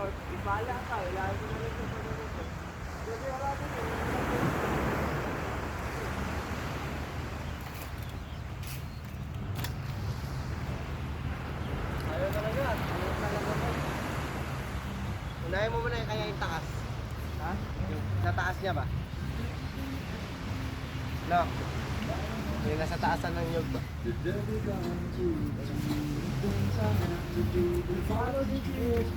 Ibala ka, ilahin mo na rin sa pagkakas. Kasi wala din eh. Ayaw talaga. Ayaw talaga po. Unahin mo muna kaya yung taas. Ha? Yung nataas niya ba? No. Yung nasa taasan ng yug ba? Follow the dreams,